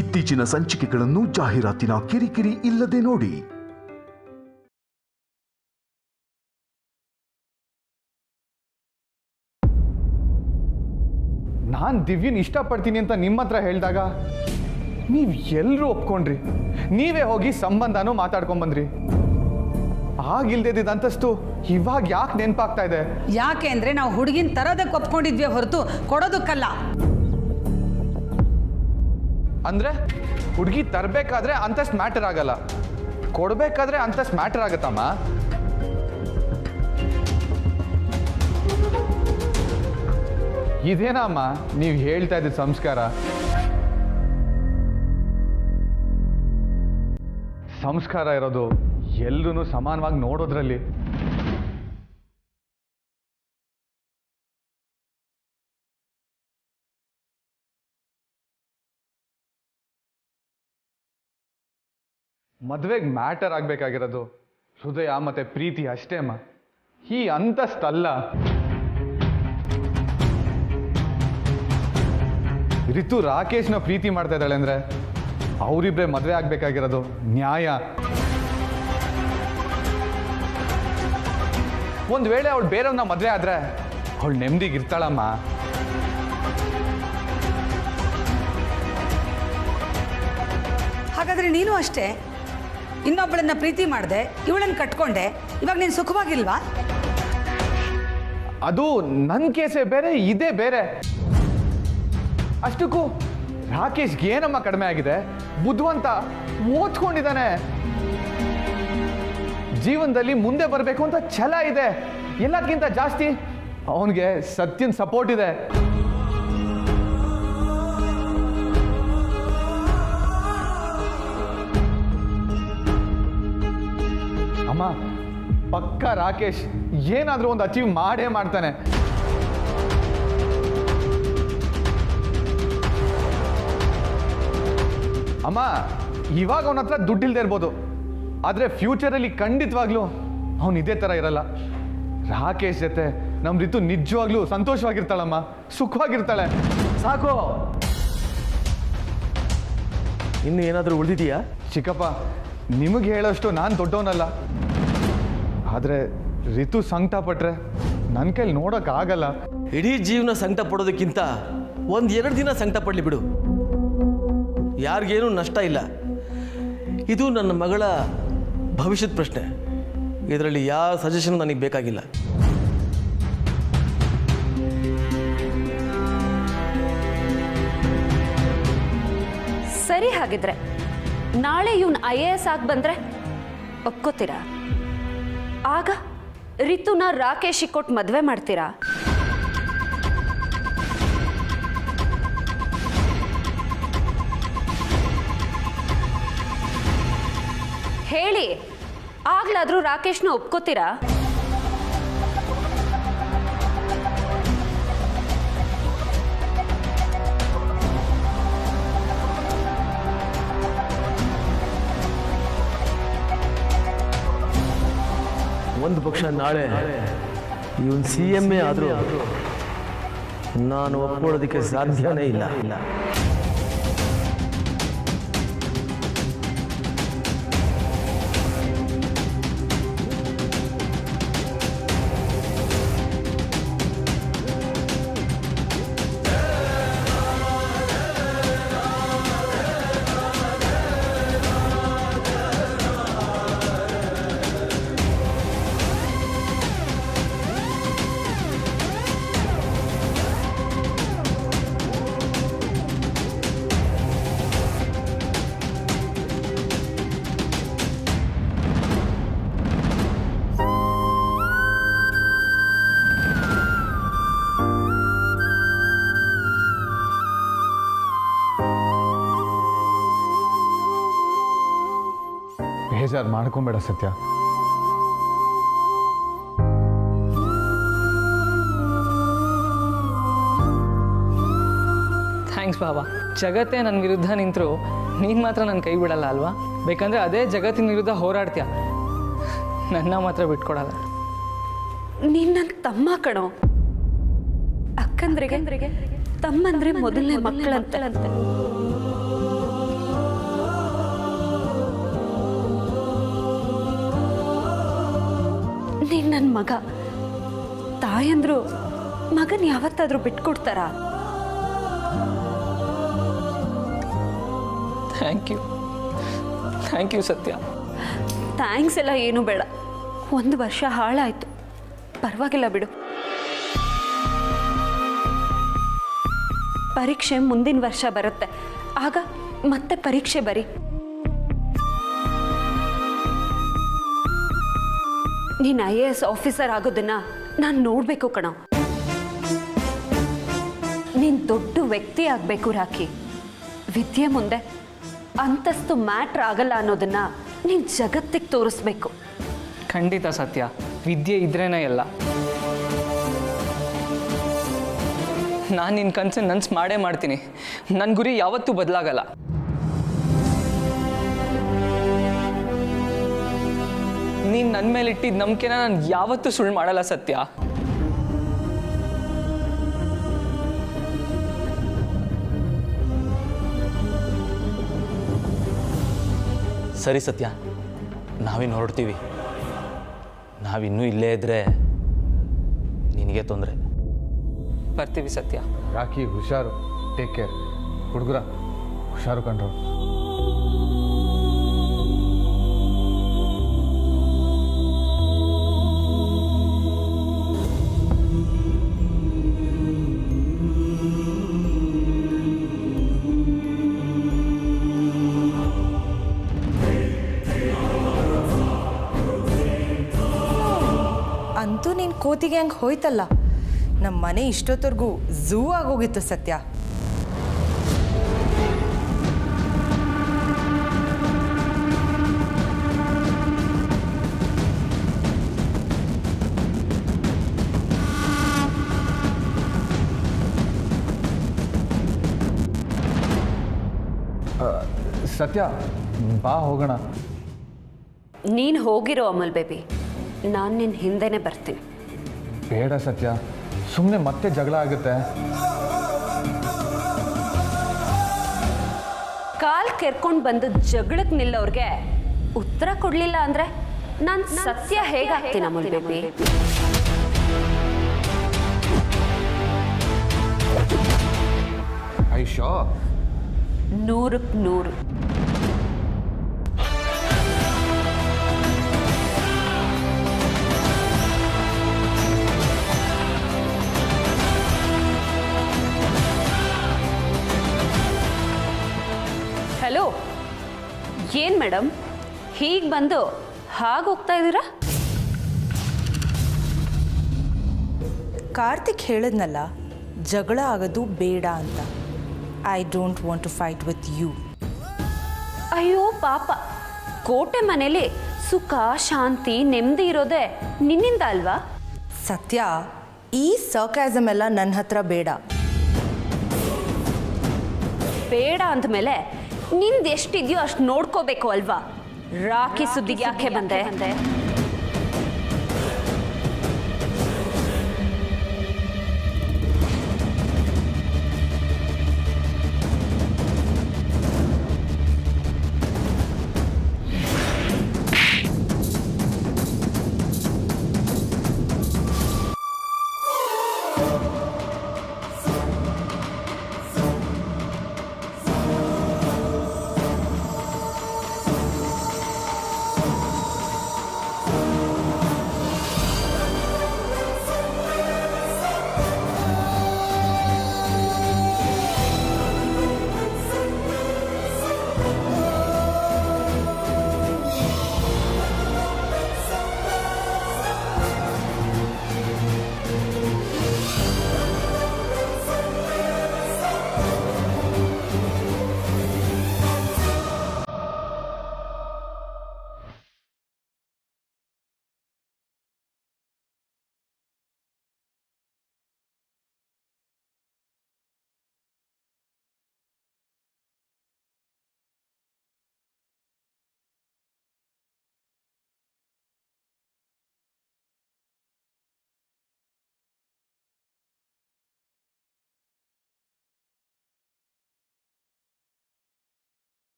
ಇತ್ತೀಚಿನ ಸಂಚಿಕೆಗಳನ್ನು ಜಾಹೀರಾತಿನ ಕಿರಿಕಿರಿ ಇಲ್ಲದೆ ನೋಡಿ. ನಾನು ದಿವ್ಯನ್ ಇಷ್ಟಪಡ್ತೀನಿ ಅಂತ ನಿಮ್ಮ ಹತ್ರ ಹೇಳಿದಾಗ ನೀವು ಎಲ್ಲರೂ ಒಪ್ಕೊಂಡ್ರಿ. ನೀವೇ ಹೋಗಿ ಸಂಬಂಧನೂ ಮಾತಾಡ್ಕೊಂಡ್ಬಂದ್ರಿ. ಆಗಿಲ್ದಿದ್ದ ಅಂತಸ್ತು ಇವಾಗ ಯಾಕೆ ನೆನಪಾಗ್ತಾ ಇದೆ? ಯಾಕೆ ಅಂದ್ರೆ ನಾವು ಹುಡುಗಿನ ತರೋದಕ್ಕೆ ಒಪ್ಕೊಂಡಿದ್ವಿ ಹೊರತು ಕೊಡೋದಕ್ಕಲ್ಲ. ಅಂದ್ರೆ ಹುಡುಗಿ ತರಬೇಕಾದ್ರೆ ಅಂತಸ್ತು ಮ್ಯಾಟರ್ ಆಗಲ್ಲ, ಕೊಡಬೇಕಾದ್ರೆ ಅಂತಸ್ತು ಮ್ಯಾಟರ್ ಆಗತ್ತಮ್ಮ. ಇದೇನಮ್ಮ ನೀವು ಹೇಳ್ತಾ ಇದ್ದ ಸಂಸ್ಕಾರ? ಸಂಸ್ಕಾರ ಇರೋದು ಎಲ್ಲರೂ ಸಮಾನವಾಗಿ ನೋಡೋದ್ರಲ್ಲಿ. ಮದುವೆಗೆ ಮ್ಯಾಟರ್ ಆಗಬೇಕಾಗಿರೋದು ಹೃದಯ ಮತ್ತೆ ಪ್ರೀತಿ ಅಷ್ಟೇ ಅಮ್ಮ, ಈ ಅಂತಸ್ತಲ್ಲ. ರಿತು ರಾಕೇಶ್ನ ಪ್ರೀತಿ ಮಾಡ್ತಾ ಇದ್ದಾಳೆ ಅಂದ್ರೆ ಅವರಿಬ್ಬರೇ ಮದುವೆ ಆಗ್ಬೇಕಾಗಿರೋದು ನ್ಯಾಯ. ಒಂದು ವೇಳೆ ಅವಳು ಬೇರೆಯವ್ರನ್ನ ಮದುವೆ ಆದ್ರೆ ಅವಳು ನೆಮ್ಮದಿಗಿರ್ತಾಳಮ್ಮ. ಹಾಗಾದ್ರೆ ನೀನು ಅಷ್ಟೇ, ಇನ್ನೊಬ್ಬಳನ್ನ ಪ್ರೀತಿ ಮಾಡಿದೆ, ಇವಳನ್ನ ಕಟ್ಕೊಂಡೆ, ಇವಾಗ ನೀನು ಸುಖವಾಗಿಲ್ವಾ? ಅದು ನನ್ನ ಕೇಸೇ ಬೇರೆ, ಇದೇ ಬೇರೆ. ಅಷ್ಟಕ್ಕೂ ರಾಕೇಶ್ಗೆ ಏನಮ್ಮ ಕಡಿಮೆ ಆಗಿದೆ? ಬುದ್ಧಿವಂತ, ಓದ್ಕೊಂಡಿದ್ದಾನೆ, ಜೀವನದಲ್ಲಿ ಮುಂದೆ ಬರಬೇಕು ಅಂತ ಛಲ ಇದೆ. ಎಲ್ಲಕ್ಕಿಂತ ಜಾಸ್ತಿ ಅವನಿಗೆ ಸತ್ಯನ ಸಪೋರ್ಟ್ ಇದೆ. ಅಮ್ಮ, ಪಕ್ಕ ರಾಕೇಶ್ ಏನಾದರೂ ಒಂದು ಅಚೀವ್ ಮಾಡೇ ಮಾಡ್ತಾನೆ. ಅಮ್ಮ, ಇವಾಗ ಅವನ ಹತ್ರ ದುಡ್ಡಿಲ್ದೇ ಇರ್ಬೋದು, ಆದರೆ ಫ್ಯೂಚರಲ್ಲಿ ಖಂಡಿತವಾಗ್ಲೂ ಅವನು ಇದೇ ಥರ ಇರಲ್ಲ. ರಾಕೇಶ್ ಜೊತೆ ನಮ್ಮ ರಿತು ನಿಜವಾಗ್ಲೂ ಸಂತೋಷವಾಗಿರ್ತಾಳಮ್ಮ, ಸುಖವಾಗಿರ್ತಾಳೆ. ಸಾಕು, ಇನ್ನು ಏನಾದರೂ ಉಳಿದಿದೆಯಾ? ಚಿಕ್ಕಪ್ಪ, ನಿಮಗೆ ಹೇಳೋಷ್ಟು ನಾನು ದೊಡ್ಡವನಲ್ಲ, ಆದರೆ ರಿತು ಸಂಕಟ ಪಟ್ರೆ ನನ್ನ ಕೈಲಿ ನೋಡೋಕ್ಕಾಗಲ್ಲ. ಇಡೀ ಜೀವನ ಸಂಕಟ ಪಡೋದಕ್ಕಿಂತ 1-2 ದಿನ ಸಂಕಟ ಪಡಲಿ ಬಿಡು, ಯಾರಿಗೇನೂ ನಷ್ಟ ಇಲ್ಲ. ಇದು ನನ್ನ ಮಗಳ ಭವಿಷ್ಯದ ಪ್ರಶ್ನೆ, ಇದರಲ್ಲಿ ಯಾವ ಸಜೆಷನ್ ನನಗೆ ಬೇಕಾಗಿಲ್ಲ. ಸರಿ, ಹಾಗಿದ್ರೆ ನಾಳೆ ಇವನು IAS ಆಗಿ ಬಂದ್ರೆ ಒಪ್ಕೋತೀರಾ? ಆಗ ರಿತುನ ರಾಕೇಶಿಗೆ ಕೊಟ್ಟು ಮದುವೆ ಮಾಡ್ತೀರಾ? ಹೇಳಿ, ಆಗ್ಲಾದ್ರೂ ರಾಕೇಶ್ನ ಒಪ್ಕೋತೀರಾ? ಒಂದು ಪಕ್ಷ ನಾಳೆ ಇವನ್ CM ಆದರೂ ನಾನು ಒಪ್ಕೊಳ್ಳೋದಕ್ಕೆ ಸಾಧ್ಯನೇ ಇಲ್ಲ. ಬೇಜಾರು ಮಾಡ್ಕೊಂಬೇಡ ಸತ್ಯ. ಥ್ಯಾಂಕ್ಸ್ ಬಾಬಾ. ಜಗತ್ತೇ ನನ್ನ ವಿರುದ್ಧ ನಿಂತರೂ ನೀನು ಮಾತ್ರ ನನ್ನ ಕೈ ಬಿಡಲ್ಲ ಅಲ್ವಾ? ಬೇಕಂದರೆ ಅದೇ ಜಗತ್ತಿನ ವಿರುದ್ಧ ಹೋರಾಡ್ತೀಯ, ನನ್ನ ಮಾತ್ರ ಬಿಟ್ಕೊಡಲ್ಲ. ನೀನು ನನ್ನ ತಮ್ಮ ಕಣೋ. ಅಕ್ಕಂದ್ರಿಗೆ ತಮ್ಮಂದ್ರೆ ಮೊದಲನೇ ಮಕ್ಕಳಂತೆ. ನನ್ನ ಮಗ. ತಾಯಂದ್ರು ಮಗನ ಯಾವತ್ತಾದ್ರೂ ಬಿಟ್ಕೊಡ್ತಾರಾ? ಥ್ಯಾಂಕ್ ಯು ಸತ್ಯ. ಥ್ಯಾಂಕ್ಸ್ ಎಲ್ಲ ಏನೂ ಬೇಡ. 1 ವರ್ಷ ಹಾಳಾಯಿತು, ಪರವಾಗಿಲ್ಲ ಬಿಡು. ಪರೀಕ್ಷೆ ಮುಂದಿನ ವರ್ಷ ಬರುತ್ತೆ, ಆಗ ಮತ್ತೆ ಪರೀಕ್ಷೆ ಬರಿ. ನೀನು IAS ಆಫೀಸರ್ ಆಗೋದನ್ನ ನಾನು ನೋಡಬೇಕು ಕಣ. ನೀನು ದೊಡ್ಡ ವ್ಯಕ್ತಿ ಆಗಬೇಕು ರಾಖಿ. ವಿದ್ಯೆ ಮುಂದೆ ಅಂತಸ್ತು ಮ್ಯಾಟ್ರ್ ಆಗಲ್ಲ ಅನ್ನೋದನ್ನ ನೀನು ಜಗತ್ತಿಗೆ ತೋರಿಸ್ಬೇಕು. ಖಂಡಿತ ಸತ್ಯ, ವಿದ್ಯೆ ಇದ್ರೇನೇ ಎಲ್ಲ. ನಾನು ನಿನ್ನ ಕನಸನ್ನು ನನಸು ಮಾಡೇ ಮಾಡ್ತೀನಿ. ನನ್ನ ಗುರಿ ಯಾವತ್ತೂ ಬದಲಾಗಲ್ಲ. ನೀನು ನನ್ನ ಮೇಲೆ ಇಟ್ಟಿದ್ದ ನಂಬಿಕೆನ ನಾನು ಯಾವತ್ತೂ ಸುಳ್ಳು ಮಾಡಲ್ಲ ಸತ್ಯ. ಸರಿ ಸತ್ಯ, ನಾವಿನ್ನು ಹೊರಡ್ತೀವಿ. ನಾವಿನ್ನೂ ಇಲ್ಲೇ ಇದ್ದರೆ ನಿನಗೆ ತೊಂದರೆ. ಬರ್ತೀವಿ ಸತ್ಯ. ರಾಖಿ ಹುಷಾರು, ಟೇಕ್ ಕೇರ್. ಹುಡುಗರ ಹುಷಾರು ಕಂಡ್ರು. ಅಂತೂ ನೀನು ಕೋತಿಗೆ ಹಂಗೆ ಹೋಯ್ತಲ್ಲ. ನಮ್ಮ ಮನೆ ಇಷ್ಟೊತ್ತವರೆಗೂ ಝೂ ಆಗೋಗಿತ್ತು ಸತ್ಯ. ಸತ್ಯ, ಬಾ ಹೋಗೋಣ. ನೀನು ಹೋಗಿರೋ ಅಮಲ್ ಬೇಬಿ, ನಾನು ನಿನ್ನ ಹಿಂದೆನೇ ಬರ್ತೀನಿ. ಬೇಡ ಸತ್ಯ, ಸುಮ್ಮನೆ ಮತ್ತೆ ಜಗಳ ಆಗುತ್ತೆ. ಕಾಲ್ ಕೆರ್ಕೊಂಡು ಬಂದು ಜಗಳಕ್ಕೆ ನಿಲ್ಲೋರ್ಗೆ ಉತ್ತರ ಕೊಡಲಿಲ್ಲ ಅಂದರೆ ನಾನು ಸತ್ಯ ಹೇಗಾಗ್ತೀನಿ ಅಮಲ್ ಬೇಬಿ? ಐಶೋ 100ಕ್ಕೆ 100. ಹಲೋ, ಏನು ಮೇಡಮ್ ಹೀಗೆ ಬಂದು ಹಾಗೆ ಹೋಗ್ತಾ ಇದ್ದೀರಾ? ಕಾರ್ತಿಕ್ ಹೇಳಿದ್ನಲ್ಲ, ಜಗಳ ಆಗೋದು ಬೇಡ ಅಂತ. I don't want to fight with you. ಅಯ್ಯೋ ಪಾಪ, ಕೋಟೆ ಮನೇಲಿ ಸುಖ ಶಾಂತಿ ನೆಮ್ಮದಿ ಇರೋದೇ ನಿನ್ನಿಂದ ಅಲ್ವಾ? ಸತ್ಯ, ಈ ಸರ್ಕ್ಯಾಸಮ್ ಎಲ್ಲ ನನ್ನ ಹತ್ರ ಬೇಡ. ಬೇಡ ಅಂದಮೇಲೆ ನಿಂದು ಎಷ್ಟಿದೆಯೋ ಅಷ್ಟು ನೋಡ್ಕೋಬೇಕು ಅಲ್ವಾ? ರಾಖಿ ಸುದ್ದಿಗೆ ಯಾಕೆ ಬಂದೆ?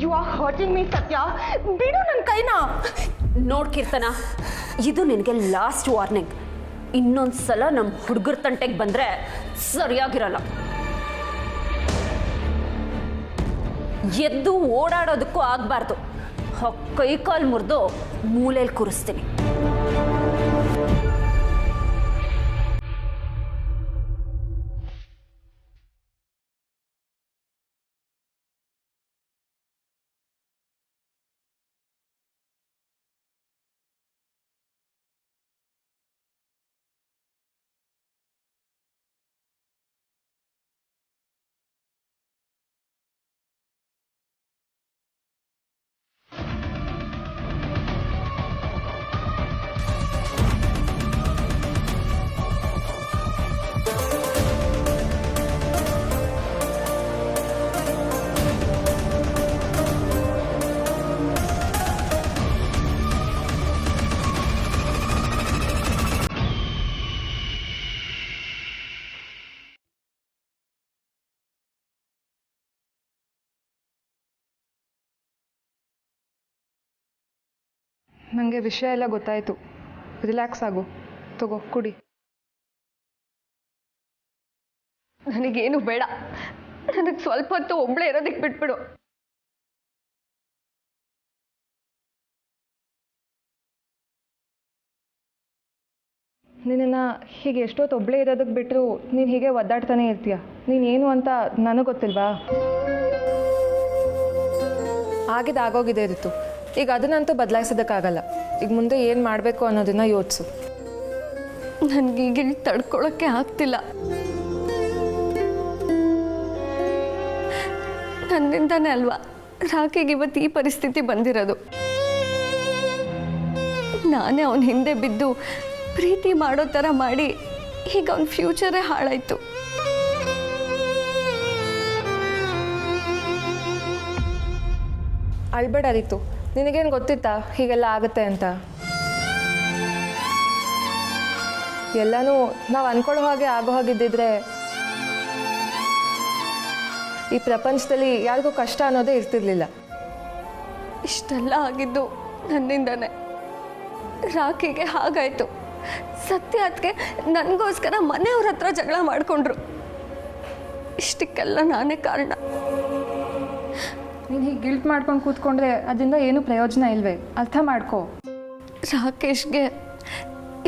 ಯು ಆರ್ ಹರ್ಟಿಂಗ್ ಮೀ ಸತ್ಯ, ಬಿಡು ನನ್ನ ಕೈನ. ನೋಡ್ ಕೀರ್ತನ, ಇದು ನಿನಗೆ ಲಾಸ್ಟ್ ವಾರ್ನಿಂಗ್. ಇನ್ನೊಂದ್ಸಲ ನಮ್ಮ ಹುಡುಗರ ತಂಟೆಗೆ ಬಂದ್ರೆ ಸರಿಯಾಗಿರಲ್ಲ. ಎದ್ದು ಓಡಾಡೋದಕ್ಕೂ ಆಗಬಾರ್ದು. ಕೈ ಕಾಲು ಮುರಿದು ಮೂಲೆಯಲ್ಲಿ ಕೂರಿಸ್ತೀನಿ. ನನಗೆ ವಿಷಯ ಎಲ್ಲ ಗೊತ್ತಾಯಿತು. ರಿಲ್ಯಾಕ್ಸ್ ಆಗು, ತಗೋ ಕುಡಿ. ನನಗೇನು ಬೇಡ, ನನಗೆ ಸ್ವಲ್ಪ ಹೊತ್ತು ಒಬ್ಬಳೇ ಇರೋದಕ್ಕೆ ಬಿಟ್ಬಿಡು. ನಿನ್ನನ್ನು ಹೀಗೆ ಎಷ್ಟೊತ್ತು ಒಬ್ಬಳೇ ಇರೋದಕ್ಕೆ ಬಿಟ್ಟರು ನೀನು ಹೀಗೆ ಒದ್ದಾಡ್ತಾನೆ ಇರ್ತೀಯ. ನೀನೇನು ಅಂತ ನನಗೆ ಗೊತ್ತಿಲ್ವಾ? ಆಗೋಗಿದೆ ಇತ್ತು. ಈಗ ಅದನ್ನಂತೂ ಬದಲಾಯಿಸೋದಕ್ಕಾಗಲ್ಲ. ಈಗ ಮುಂದೆ ಏನು ಮಾಡಬೇಕು ಅನ್ನೋದನ್ನು ಯೋಚಿಸು. ನನಗೀಗ ತಡ್ಕೊಳಕ್ಕೆ ಆಗ್ತಿಲ್ಲ. ನನ್ನಿಂದಾನೇ ಅಲ್ವಾ ರಾಕಿಗೆ ಇವತ್ತು ಈ ಪರಿಸ್ಥಿತಿ ಬಂದಿರೋದು. ನಾನೇ ಅವನ ಹಿಂದೆ ಬಿದ್ದು ಪ್ರೀತಿ ಮಾಡೋ ಥರ ಮಾಡಿ ಈಗ ಅವನ ಫ್ಯೂಚರೇ ಹಾಳಾಯಿತು. ಅಳ್ಬೇಡ ರೀತು, ನಿನಗೇನು ಗೊತ್ತಿತ್ತಾ ಹೀಗೆಲ್ಲ ಆಗುತ್ತೆ ಅಂತ? ಎಲ್ಲನೂ ನಾವು ಅಂದ್ಕೊಳ್ಳೋ ಹಾಗೆ ಆಗೋ ಹಾಗಿದ್ದಿದ್ರೆ ಈ ಪ್ರಪಂಚದಲ್ಲಿ ಯಾರಿಗೂ ಕಷ್ಟ ಅನ್ನೋದೇ ಇರ್ತಿರ್ಲಿಲ್ಲ. ಇಷ್ಟೆಲ್ಲ ಆಗಿದ್ದು ನನ್ನಿಂದಾನೆ. ರಾಕಿಗೆ ಹಾಗಾಯಿತು. ಸತ್ಯ ಅದಕ್ಕೆ ನನಗೋಸ್ಕರ ಮನೆಯವ್ರ ಹತ್ರ ಜಗಳ ಮಾಡಿಕೊಂಡ್ರು. ಇಷ್ಟಕ್ಕೆಲ್ಲ ನಾನೇ ಕಾರಣ. ನೀನು ಹೀಗೆ ಗಿಲ್ಟ್ ಮಾಡ್ಕೊಂಡು ಕೂತ್ಕೊಂಡ್ರೆ ಅದರಿಂದ ಏನೂ ಪ್ರಯೋಜನ ಇಲ್ವೇ? ಅರ್ಥ ಮಾಡ್ಕೋ. ರಾಕೇಶ್ಗೆ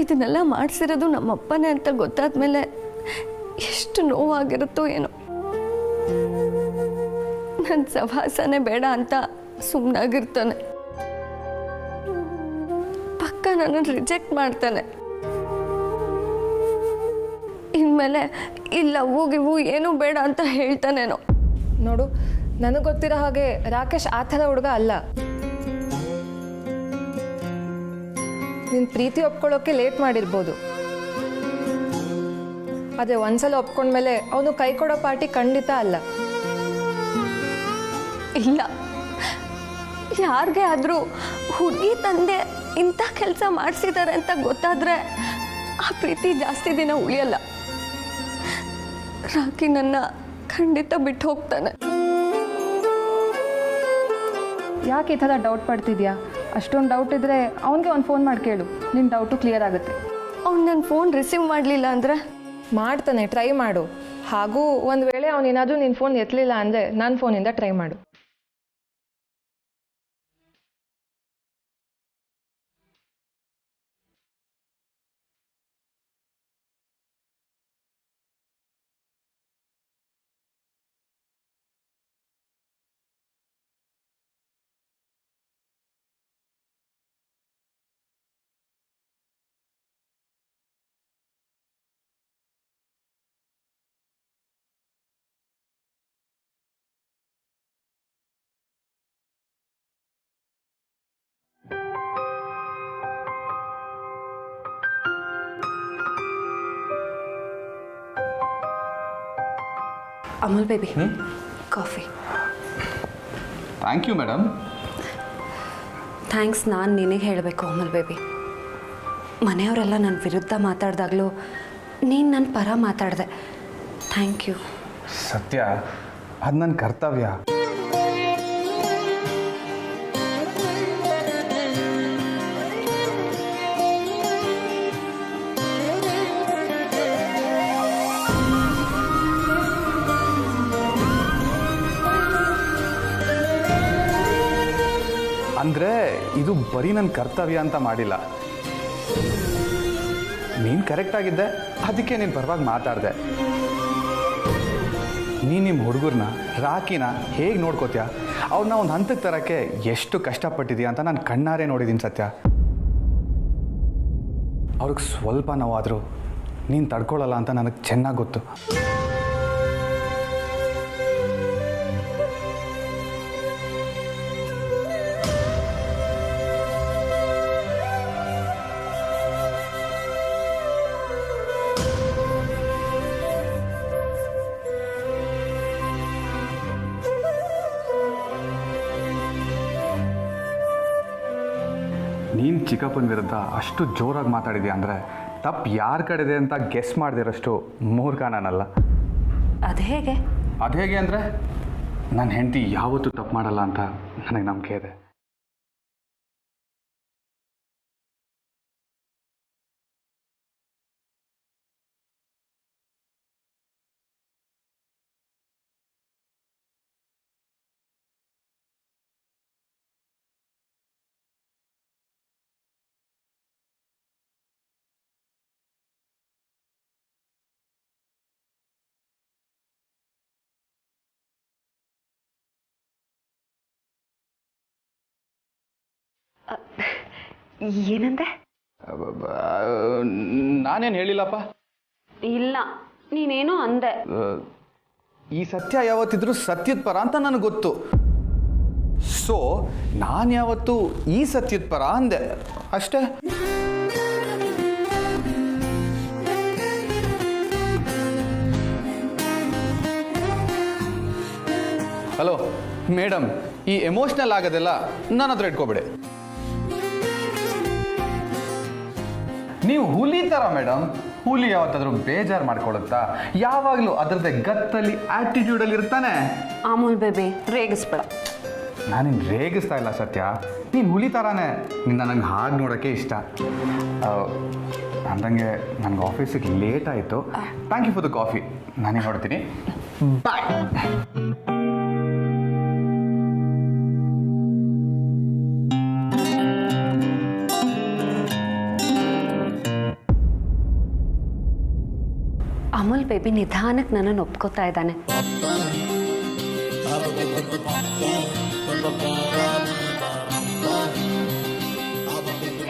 ಇದನ್ನೆಲ್ಲ ಮಾಡಿಸಿರೋದು ನಮ್ಮಪ್ಪನೇ ಅಂತ ಗೊತ್ತಾದ ಮೇಲೆ ಎಷ್ಟು ನೋವಾಗಿರುತ್ತೋ ಏನೋ. ನನ್ನ ಸಹವಾಸನೇ ಬೇಡ ಅಂತ ಸುಮ್ಮನಾಗಿರ್ತಾನೆ. ಪಕ್ಕ ನನ್ನನ್ನು ರಿಜೆಕ್ಟ್ ಮಾಡ್ತಾನೆ. ಇನ್ಮೇಲೆ ಇಲ್ಲ ಹೂಗಿವು ಏನೂ ಬೇಡ ಅಂತ ಹೇಳ್ತಾನೇನೋ. ನೋಡು, ನನಗೆ ಗೊತ್ತಿರೋ ಹಾಗೆ ರಾಕೇಶ್ ಆ ಥರ ಹುಡುಗ ಅಲ್ಲ. ನಿನ್ನ ಪ್ರೀತಿ ಒಪ್ಕೊಳ್ಳೋಕ್ಕೆ ಲೇಟ್ ಮಾಡಿರ್ಬೋದು, ಆದರೆ ಒಂದ್ಸಲ ಒಪ್ಕೊಂಡ್ಮೇಲೆ ಅವನು ಕೈ ಕೊಡೋ ಪಾರ್ಟಿ ಖಂಡಿತ ಅಲ್ಲ. ಇಲ್ಲ, ಯಾರಿಗೆ ಆದರೂ ಹುಡುಗಿ ತಂದೆ ಇಂಥ ಕೆಲಸ ಮಾಡಿಸಿದ್ದಾರೆ ಅಂತ ಗೊತ್ತಾದರೆ ಆ ಪ್ರೀತಿ ಜಾಸ್ತಿ ದಿನ ಉಳಿಯಲ್ಲ. ರಾಕಿ ನನ್ನ ಖಂಡಿತ ಬಿಟ್ಟು ಹೋಗ್ತಾನೆ. ಯಾಕೆ ಈ ಥರ ಡೌಟ್ ಪಡ್ತಿದ್ಯಾ? ಅಷ್ಟೊಂದು ಡೌಟ್ ಇದ್ದರೆ ಅವನಿಗೆ ಒಂದು ಫೋನ್ ಮಾಡಿ ಕೇಳು, ನಿನ್ನ ಡೌಟು ಕ್ಲಿಯರ್ ಆಗುತ್ತೆ. ಅವ್ನು ನನ್ನ ಫೋನ್ ರಿಸೀವ್ ಮಾಡಲಿಲ್ಲ ಅಂದರೆ? ಮಾಡ್ತಾನೆ, ಟ್ರೈ ಮಾಡು. ಹಾಗೂ ಒಂದು ವೇಳೆ ಅವನೇನಾದರೂ ನಿನ್ನ ಫೋನ್ ಎತ್ತಲಿಲ್ಲ ಅಂದರೆ ನನ್ನ ಫೋನಿಂದ ಟ್ರೈ ಮಾಡು. Amal baby, coffee. Thank you madam. Thanks ನಾನು ನಿನಗೆ ಹೇಳಬೇಕು ಅಮಲ್ ಬೇಬಿ. ಮನೆಯವರೆಲ್ಲ ನನ್ನ ವಿರುದ್ಧ ಮಾತಾಡಿದಾಗಲೂ ನೀನು ನನ್ನ ಪರ ಮಾತಾಡಿದೆ. Thank you. ಸತ್ಯ, ಅದು ನನ್ನ ಕರ್ತವ್ಯ. ಅಂದರೆ ಇದು ಬರೀ ನನ್ನ ಕರ್ತವ್ಯ ಅಂತ ಮಾಡಿಲ್ಲ. ನೀನು ಕರೆಕ್ಟಾಗಿದ್ದೆ, ಅದಕ್ಕೆ ನೀನು ಪರವಾಗಿ ಮಾತಾಡಿದೆ. ನೀನು ನಿಮ್ಮ ಹುಡುಗರನ್ನ ರಾಕಿನ ಹೇಗೆ ನೋಡ್ಕೋತೀಯ, ಅವ್ರನ್ನ ಒಂದು ಹಂತಕ್ಕೆ ತರೋಕ್ಕೆ ಎಷ್ಟು ಕಷ್ಟಪಟ್ಟಿದೀಯ ಅಂತ ನಾನು ಕಣ್ಣಾರೆ ನೋಡಿದ್ದೀನಿ ಸತ್ಯ. ಅವ್ರಿಗೆ ಸ್ವಲ್ಪ ನೋವಾದರೂ ನೀನು ತಡ್ಕೊಳ್ಳಲ್ಲ ಅಂತ ನನಗೆ ಚೆನ್ನಾಗಿ ಗೊತ್ತು. ನೀನು ಚಿಕ್ಕಪ್ಪನ ವಿರುದ್ಧ ಅಷ್ಟು ಜೋರಾಗಿ ಮಾತಾಡಿದ್ಯಾ ಅಂದರೆ ತಪ್ಪು ಯಾರ ಕಡೆದೆ ಅಂತ ಗೆಸ್ ಮಾಡದಿರೋಷ್ಟು ಮೂರ್ಖ ನಾನಲ್ಲ. ಅದು ಹೇಗೆ? ಅದು ಹೇಗೆ ಅಂದರೆ ನನ್ನ ಹೆಂಡತಿ ಯಾವತ್ತೂ ತಪ್ಪು ಮಾಡಲ್ಲ ಅಂತ ನನಗೆ ನಂಬಿಕೆ ಇದೆ. ಏನಂದೆ? ನಾನೇನು ಹೇಳಿಲ್ಲಪ್ಪ. ಇಲ್ಲ, ನೀನೇನೋ ಅಂದೆ. ಈ ಸತ್ಯ ಯಾವತ್ತಿದ್ರೂ ಸತ್ಯದ ಪರ ಅಂತ ನನಗೆ ಗೊತ್ತು. ಸೊ ನಾನು ಯಾವತ್ತೂ ಈ ಸತ್ಯದ ಪರ ಅಂದೆ ಅಷ್ಟೇ. ಹಲೋ ಮೇಡಮ್, ಈ ಎಮೋಷ್ನಲ್ ಆಗೋದೆಲ್ಲ ನನ್ನ ಹತ್ರ ಇಟ್ಕೋಬೇಡಿ. ನೀವು ಹುಲಿ ಥರ ಮೇಡಮ್. ಹುಲಿ ಯಾವತ್ತಾದ್ರೂ ಬೇಜಾರು ಮಾಡ್ಕೊಳ್ಳುತ್ತಾ? ಯಾವಾಗಲೂ ಅದರದ್ದೇ ಗತ್ತಲ್ಲಿ ಆ್ಯಟಿಟ್ಯೂಡಲ್ಲಿ ಇರ್ತಾನೆ. ಅಮೂಲ್ ಬೇಬಿ, ರೇಗಿಸ್ಬೇಡ. ನಾನಿನ್ನು ರೇಗಿಸ್ತಾ ಇಲ್ಲ ಸತ್ಯ, ನೀನು ಹುಲಿ ಥರನೇ. ನಿನ್ನ ನನಗೆ ಹಾಗೆ ನೋಡೋಕ್ಕೆ ಇಷ್ಟ. ಅಂದಂಗೆ ನನಗೆ ಆಫೀಸಿಗೆ ಲೇಟ್ ಆಯಿತು. Thank you for the coffee. ನಾನೇ ಹೊಡ್ತೀನಿ. ಬಾಯ್. ಅಮೂಲ್ ಬೇಬಿ ನಿಧಾನಕ್ಕೆ ನನ್ನನ್ನು ಒಪ್ಕೋತಾ ಇದ್ದಾನೆ.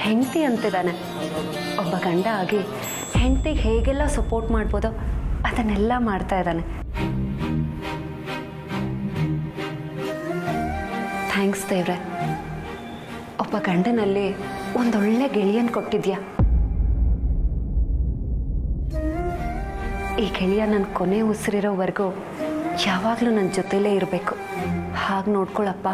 ಹೆಂಡತಿ ಅಂತಿದ್ದಾನೆ. ಒಬ್ಬ ಗಂಡ ಆಗಿ ಹೆಂಡತಿಗೆ ಹೇಗೆಲ್ಲ ಸಪೋರ್ಟ್ ಮಾಡ್ಬೋದೋ ಅದನ್ನೆಲ್ಲ ಮಾಡ್ತಾ ಇದ್ದಾನೆ. ಥ್ಯಾಂಕ್ಸ್ ದೇವ್ರೆ, ಒಬ್ಬ ಗಂಡನಲ್ಲಿ ಒಂದೊಳ್ಳೆ ಗೆಳೆಯನ್ ಕೊಟ್ಟಿದ್ಯಾ. ಈ ಗೆಳೆಯ ನನ್ನ ಕೊನೆ ಉಸಿರಿರೋವರೆಗೂ ಯಾವಾಗಲೂ ನನ್ನ ಜೊತೆಲೇ ಇರಬೇಕು. ಹಾಗೆ ನೋಡ್ಕೊಳಪ್ಪ.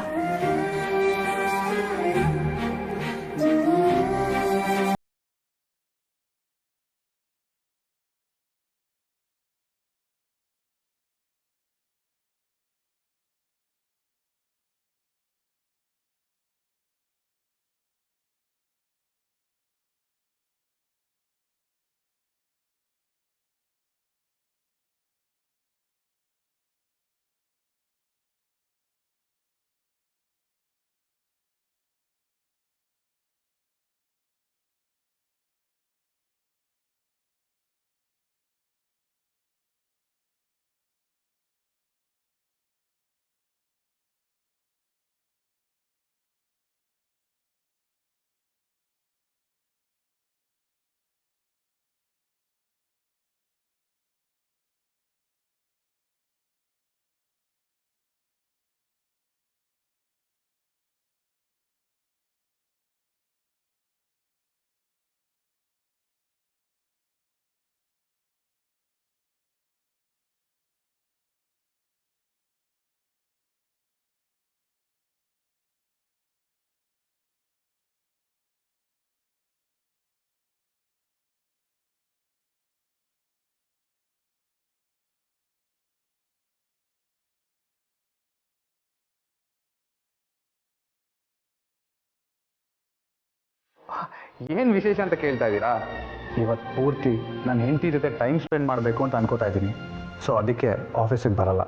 ಏನು ವಿಶೇಷ ಅಂತ ಕೇಳ್ತಾ ಇದ್ದೀರಾ? ಇವತ್ತು ಪೂರ್ತಿ ನನ್ನ ಹೆಂಡತಿ ಜೊತೆ ಟೈಮ್ ಸ್ಪೆಂಡ್ ಮಾಡಬೇಕು ಅಂತ ಅನ್ಕೋತಾ ಇದ್ದೀನಿ. ಸೊ ಅದಕ್ಕೆ ಆಫೀಸಿಗೆ ಬರಲ್ಲ.